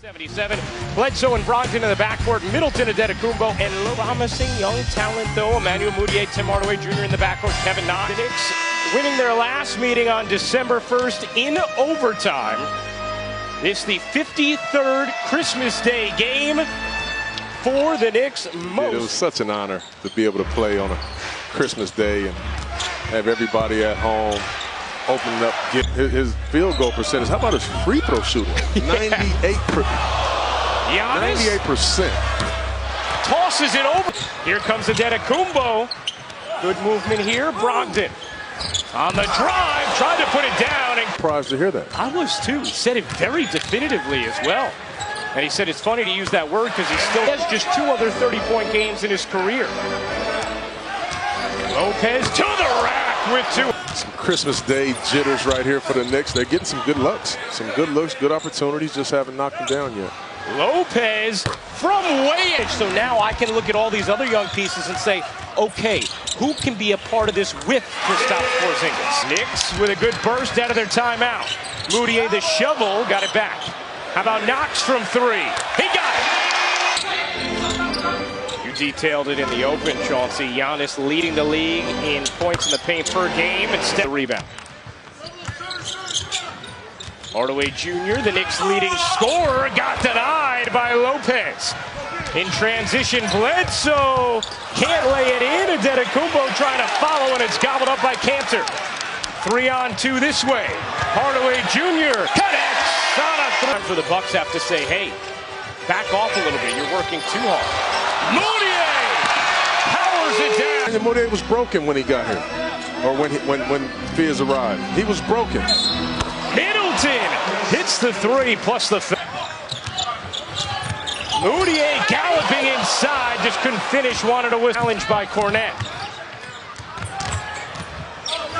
77. Bledsoe and Brogdon in the backcourt. Middleton, Adetokounmpo, and promising young talent, though. Emmanuel Mudiay, Tim Hardaway Jr. in the backcourt. Kevin Knox. The Knicks winning their last meeting on December 1st in overtime. It's the 53rd Christmas Day game for the Knicks. It was such an honor to be able to play on a Christmas Day and have everybody at home opening up, get his field goal percentage. How about his free throw shooting? 98%. Tosses it over. Here comes Adetokounmpo. Good movement here. Brogdon on the drive, trying to put it down. And Surprised to hear that. I was too. He said it very definitively as well. And he said it's funny to use that word because he still has just 2 other 30-point games in his career. Lopez to the rack with 2. Some Christmas Day jitters right here for the Knicks. They're getting some good looks. Some good looks, good opportunities, just haven't knocked them down yet. Lopez from way edge. So now I can look at all these other young pieces and say, okay, who can be a part of this with Kristaps Porzingis? Knicks with a good burst out of their timeout. Mudiay, the shovel, got it back. How about Knox from 3? He got it! You detailed it in the open, Chauncey. Giannis leading the league in points in the paint per game instead of the rebound. Hardaway Jr., the Knicks' leading scorer, got denied by Lopez. In transition, Bledsoe can't lay it in. Adetokounmpo trying to follow, and it's gobbled up by Cantor. 3-on-2 this way. Hardaway Jr. connects on a 3. For the Bucks have to say, hey, back off a little bit. You're working too hard. Mudiay powers it down. And Mudiay was broken when he got here, or when Fears arrived. He was broken. Middleton hits the 3 plus the Mudiay galloping inside, just couldn't finish, wanted a challenge by Cornette.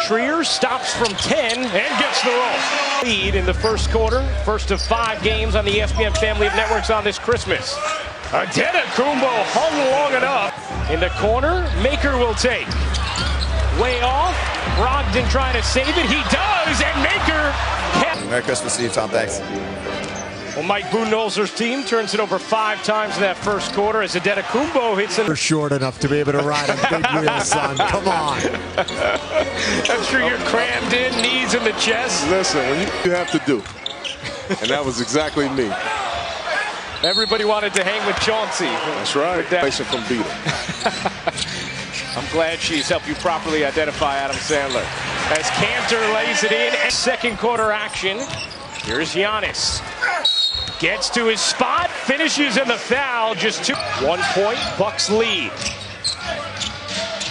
Trier stops from 10 and gets the roll. Lead in the first quarter, first of 5 games on the ESPN family of networks on this Christmas. Adetokounmpo hung long enough. In the corner, Maker will take. Way off, Brogdon trying to save it, he does, and Maker can't. Merry Christmas to you, Tom, thanks. Well, Mike Budenholzer's team turns it over 5 times in that first quarter as Adetokounmpo hits it. You're short enough to be able to ride a big wheel, son. Come on. I'm sure you're crammed in, knees in the chest. Listen, when you have to do. And that was exactly me. Everybody wanted to hang with Chauncey. That's right. From Beatle. I'm glad she's helped you properly identify Adam Sandler. As Cantor lays it in, second quarter action. Here's Giannis. Gets to his spot, finishes in the foul, just 2. 1 point, Bucks lead.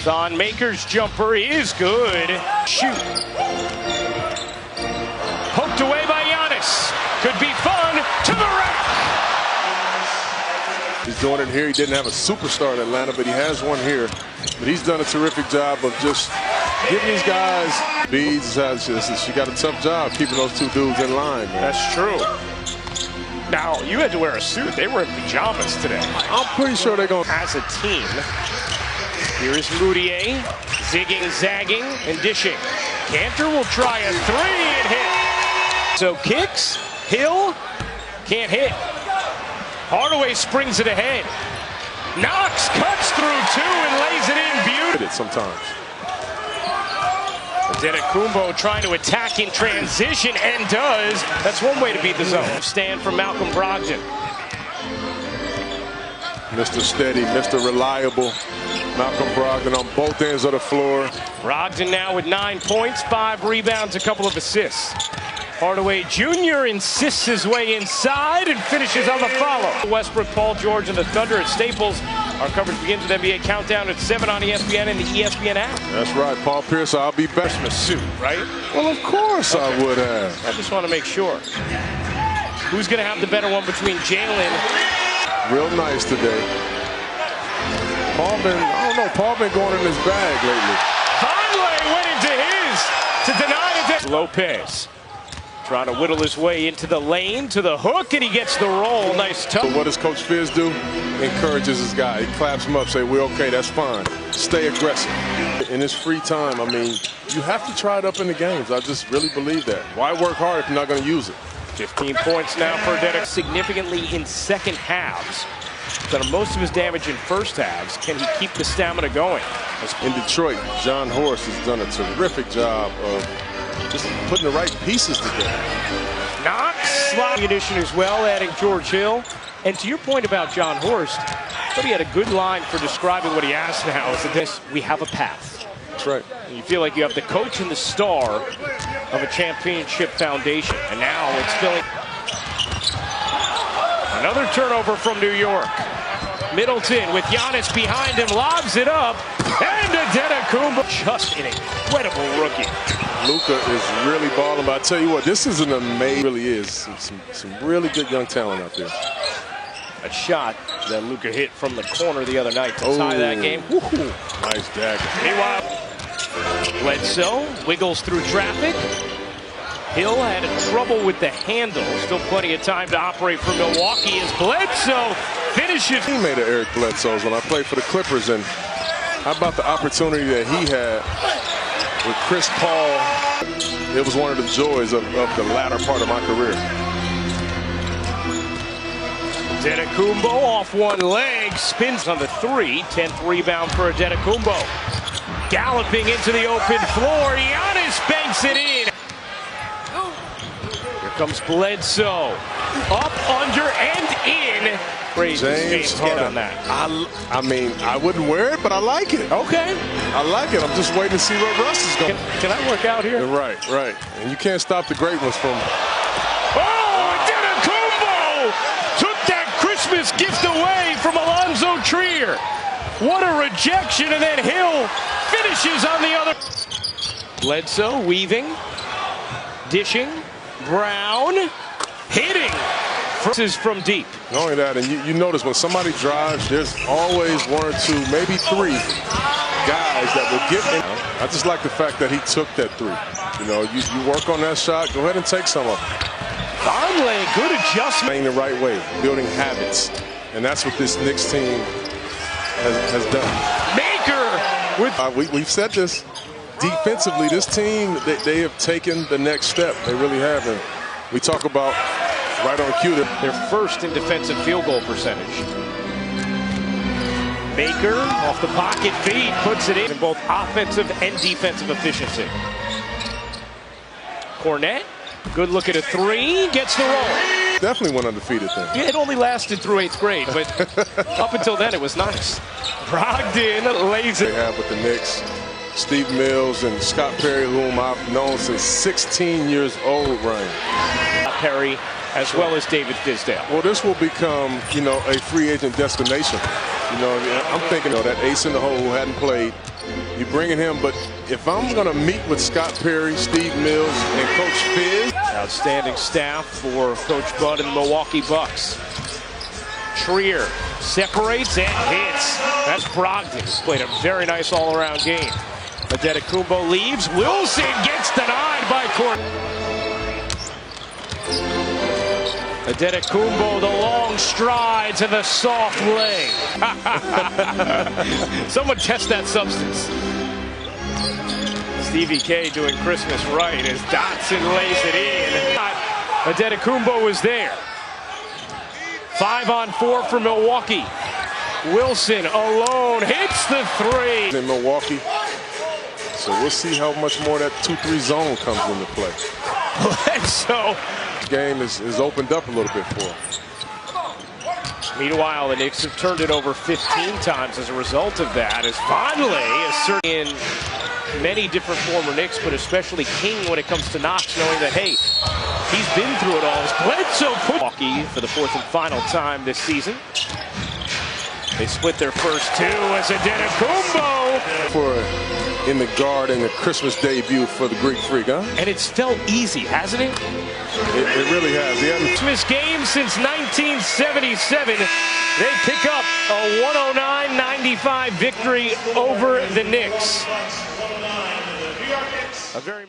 Thon Maker's jumper is good. Shoot. Poked away by Giannis. Could be fun, to the rack. He's doing it here. He didn't have a superstar in Atlanta, but he has one here. But he's done a terrific job of just giving these guys beads. She got a tough job keeping those 2 dudes in line, man. That's true. Now, you had to wear a suit. They were in pajamas today. I'm pretty sure they're going to. As a team, here's Mudiay, zigging, zagging, and dishing. Cantor will try a 3 and hit. So kicks, Hill, can't hit. Hardaway springs it ahead. Knox cuts through 2 and lays it in beautifully. Sometimes. Adetokounmpo trying to attack in transition and does. That's one way to beat the zone. Stand from Malcolm Brogdon. Mr. Steady, Mr. Reliable. Malcolm Brogdon on both ends of the floor. Brogdon now with 9 points, 5 rebounds, a couple of assists. Hardaway Jr. insists his way inside and finishes on the follow. Westbrook, Paul George, and the Thunder at Staples. Our coverage begins with NBA Countdown at 7 on ESPN and the ESPN app. That's right, Paul Pierce. I'll be back. Christmas suit, right? Well, of course I would have. I just want to make sure. Who's going to have the better one between Jalen? Real nice today. Paul been going in his bag lately. Conley went into his to deny it. Lopez trying to whittle his way into the lane to the hook, and he gets the roll. Nice touch. So what does Coach Fizz do? Encourages his guy. He claps him up, say, we're okay, that's fine. Stay aggressive. In his free time, I mean, you have to try it up in the games. I just really believe that. Why work hard if you're not going to use it? 15 points now for Dedic. Significantly in second halves. Done most of his damage in first halves. Can he keep the stamina going? In Detroit, John Horst has done a terrific job of just putting the right pieces together. Knox, slot addition as well, adding George Hill. And to your point about John Horst, I thought he had a good line for describing what he has now. Is that this, we have a path. That's right. And you feel like you have the coach and the star of a championship foundation. And now it's filling. Another turnover from New York. Middleton with Giannis behind him, lobs it up. And Antetokounmpo, just an incredible rookie. Luka is really balling, but I tell you what, this is an amazing, really is. Some really good young talent out there. A shot that Luka hit from the corner the other night to tie that game. Woo-hoo. Nice dagger. Meanwhile, Bledsoe wiggles through traffic. Hill had trouble with the handle. Still plenty of time to operate for Milwaukee as Bledsoe finishes. Teammate of Eric Bledsoe's when I played for the Clippers, and how about the opportunity that he had with Chris Paul? It was one of the joys of the latter part of my career. Antetokounmpo off one leg, spins on the three. 10th rebound for Antetokounmpo. Galloping into the open floor, Giannis banks it in. Here comes Bledsoe. Up, under, and in. James Harden on that. I mean, I wouldn't wear it, but I like it. Okay. I like it. I'm just waiting to see what Russ is going. Can I work out here? Right. And you can't stop the great ones from. Oh, Antetokounmpo took that Christmas gift away from Alonzo Trier. What a rejection, and then Hill finishes on the other. Bledsoe weaving, dishing, Brown hitting. This is from deep. Not only that, and you notice when somebody drives, there's always one or two, maybe three guys that will get in. I just like the fact that he took that three. You know, you work on that shot, go ahead and take some of it. Vonleh, good adjustment. Playing the right way, building habits. And that's what this Knicks team has done. Maker with we've said this. Defensively, this team, they have taken the next step. They really have. And we talk about right on cue. They're first in defensive field goal percentage. Baker off the pocket feed puts it in both offensive and defensive efficiency. Cornette, good look at a three, gets the roll. Definitely went undefeated then. Yeah, it only lasted through 8th grade, but up until then it was nice. Brogdon lays it. They have with the Knicks, Steve Mills and Scott Perry, whom I've known since 16 years old, Ryan. Perry, as well as David Fizdale. Well, this will become, you know, a free agent destination. You know, I'm thinking of that ace in the hole who hadn't played. You bringing him, but if I'm going to meet with Scott Perry, Steve Mills, and Coach Fizz. Outstanding staff for Coach Bud and the Milwaukee Bucks. Trier separates and hits. That's Brogdon, who's played a very nice all-around game. Antetokounmpo leaves. Wilson gets denied by Court. Antetokounmpo, the long strides and the soft leg. Someone test that substance. Stevie K doing Christmas right as Dotson lays it in. Antetokounmpo was there. 5-on-4 for Milwaukee. Wilson alone hits the three. In Milwaukee. So we'll see how much more that 2-3 zone comes into play. So game is opened up a little bit for him. Meanwhile, the Knicks have turned it over 15 times as a result of that, as Vonleh is certainly in many different former Knicks, but especially King when it comes to Knox, knowing that, hey, he's been through it all. As Bledsoe put Milwaukee for the 4th and final time this season. They split their first two as Antetokounmpo. For in the guard in the Christmas debut for the Greek Freak, huh? And it's felt easy, hasn't it? It really has. Christmas game since 1977. They pick up a 109-95 victory over the Knicks. A very